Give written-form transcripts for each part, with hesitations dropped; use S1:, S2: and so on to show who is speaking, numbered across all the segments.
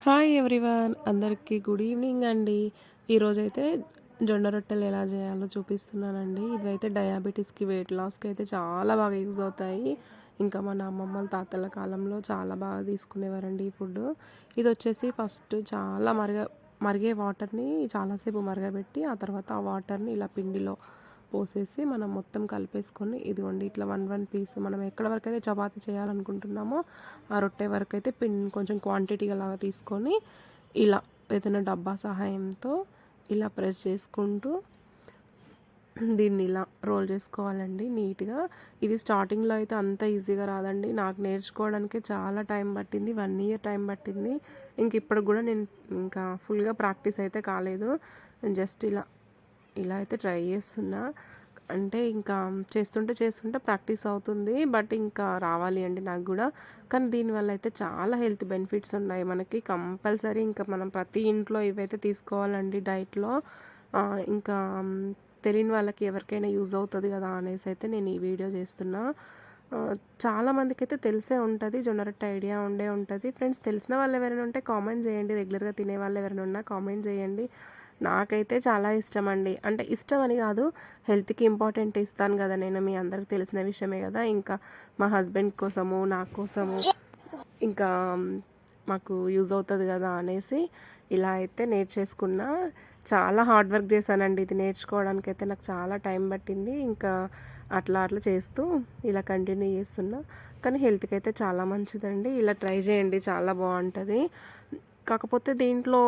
S1: Hi everyone, అందరికీ good evening అండి. ఈరోజైతే జొన్న రొట్టెలు ఎలా చేయాలో చూపిస్తున్నానండి. ఇవైతే డయాబెటీస్కి, వెయిట్ లాస్కి అయితే చాలా బాగా యూజ్ అవుతాయి. ఇంకా మన అమ్మమ్మల తాతల కాలంలో చాలా బాగా తీసుకునేవారండి ఈ ఫుడ్. ఇది వచ్చేసి ఫస్ట్ చాలా మరిగే వాటర్ని చాలాసేపు మరగబెట్టి ఆ తర్వాత ఆ వాటర్ని ఇలా పిండిలో పోసేసి మనం మొత్తం కలిపేసుకొని ఇదిగోండి ఇట్లా వన్ వన్ పీస్ మనం ఎక్కడ వరకు అయితే చపాతీ చేయాలనుకుంటున్నామో ఆ రొట్టె వరకు అయితే పిండి కొంచెం క్వాంటిటీగా లాగా తీసుకొని ఇలా ఏదైనా డబ్బా సహాయంతో ఇలా ప్రెస్ చేసుకుంటూ దీన్ని ఇలా రోల్ చేసుకోవాలండి నీట్గా. ఇది స్టార్టింగ్లో అయితే అంత ఈజీగా రాదండి. నాకు నేర్చుకోవడానికి చాలా టైం పట్టింది, 1 ఇయర్ టైం పట్టింది. ఇంక ఇప్పుడు కూడా నేను ఇంకా ఫుల్గా ప్రాక్టీస్ అయితే కాలేదు. జస్ట్ ఇలా ఇలా అయితే ట్రై చేస్తున్నా. అంటే ఇంకా చేస్తుంటే ప్రాక్టీస్ అవుతుంది. బట్ ఇంకా రావాలి అండి నాకు కూడా. కానీ దీనివల్ల అయితే చాలా హెల్త్ బెనిఫిట్స్ ఉన్నాయి మనకి. కంపల్సరీ ఇంకా మనం ప్రతి ఇంట్లో ఇవైతే తీసుకోవాలండి డైట్లో. ఇంకా తెలియని వాళ్ళకి ఎవరికైనా యూజ్ అవుతుంది కదా అనేసి అయితే నేను ఈ వీడియో చేస్తున్నా. చాలామందికి అయితే తెలిసే ఉంటుంది, జొన్న రొట్టె ఐడియా ఉంటుంది. ఫ్రెండ్స్, తెలిసిన వాళ్ళు ఎవరైనా ఉంటే కామెంట్ చేయండి. రెగ్యులర్గా తినే వాళ్ళు ఎవరైనా ఉన్నా కామెంట్ చేయండి. నాకైతే చాలా ఇష్టం అండి. అంటే ఇష్టం అని కాదు, హెల్త్కి ఇంపార్టెంట్ ఇస్తాను కదా నేను, మీ అందరికి తెలిసిన విషయమే కదా. ఇంకా మా హస్బెండ్ కోసము, నా కోసము, ఇంకా మాకు యూజ్ అవుతుంది కదా అనేసి ఇలా అయితే నేర్చేసుకున్నా. చాలా హార్డ్ వర్క్ చేశానండి ఇది నేర్చుకోవడానికి అయితే. నాకు చాలా టైం పట్టింది. ఇంకా అట్లా అట్లా చేస్తూ ఇలా కంటిన్యూ చేస్తున్నా. కానీ హెల్త్కి అయితే చాలా మంచిదండి. ఇలా ట్రై చేయండి, చాలా బాగుంటుంది. కాకపోతే దీంట్లో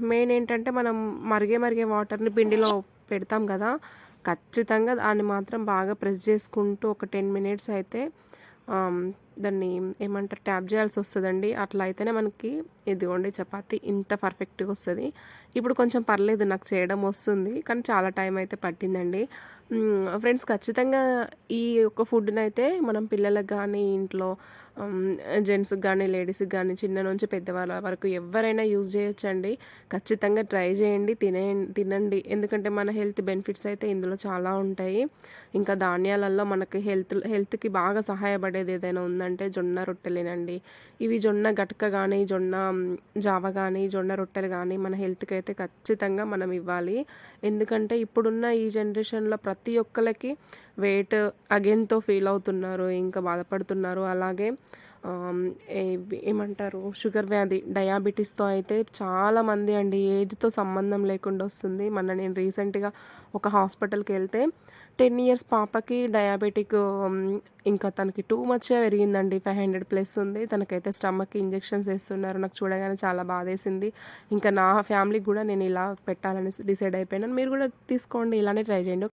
S1: మెయిన్ ఏంటంటే మనం మరిగే వాటర్ని పిండిలో పెడతాం కదా, ఖచ్చితంగా దాన్ని మాత్రం బాగా ప్రెస్ చేసుకుంటూ ఒక 10 minutes అయితే దాన్ని ఏమంటారు ట్యాప్ చేయాల్సి వస్తుందండి. అట్లా అయితేనే మనకి ఇదిగోండి చపాతీ ఇంత పర్ఫెక్ట్గా వస్తుంది. ఇప్పుడు కొంచెం పర్లేదు, నాకు చేయడం వస్తుంది, కానీ చాలా టైం అయితే పట్టిందండి. ఫ్రెండ్స్, ఖచ్చితంగా ఈ యొక్క ఫుడ్ని అయితే మనం పిల్లలకు కానీ ఇంట్లో జెంట్స్కి కానీ లేడీస్కి కానీ చిన్న నుంచి పెద్దవాళ్ళ వరకు ఎవరైనా యూజ్ చేయొచ్చండి. ఖచ్చితంగా ట్రై చేయండి, తినండి. ఎందుకంటే మన హెల్త్ బెనిఫిట్స్ అయితే ఇందులో చాలా ఉంటాయి. ఇంకా ధాన్యాలలో మనకి హెల్త్కి బాగా సహాయపడేది ఏదైనా ఉందంటే జొన్న రొట్టెలేనండి. ఇవి జొన్న గట్క కానీ, జొన్న జావ కానీ, జొన్న రొట్టెలు కానీ మన హెల్త్కి అయితే ఖచ్చితంగా మనం ఇవ్వాలి. ఎందుకంటే ఇప్పుడున్న ఈ జనరేషన్లో ప్రతి ఒక్కరికి వెయిట్ అగైన్తో ఫీల్ అవుతున్నారు, ఇంకా బాధపడుతున్నారు. అలాగే ఏమంటారు షుగర్ వ్యాధి, డయాబెటీస్తో అయితే చాలామంది అండి, ఏజ్తో సంబంధం లేకుండా వస్తుంది. నేను రీసెంట్గా ఒక హాస్పిటల్కి వెళ్తే 10 years పాపకి డయాబెటిక్, ఇంకా తనకి టూ మచ్ పెరిగిందండి, 500+ ఉంది. తనకైతే స్టమక్ ఇంజెక్షన్స్ వేస్తున్నారు. నాకు చూడగానే చాలా బాధేసింది. ఇంకా నా ఫ్యామిలీకి కూడా నేను ఇలా పెట్టాలని డిసైడ్ అయిపోయినాను. మీరు కూడా తీసుకోండి, ఇలానే ట్రై చేయండి.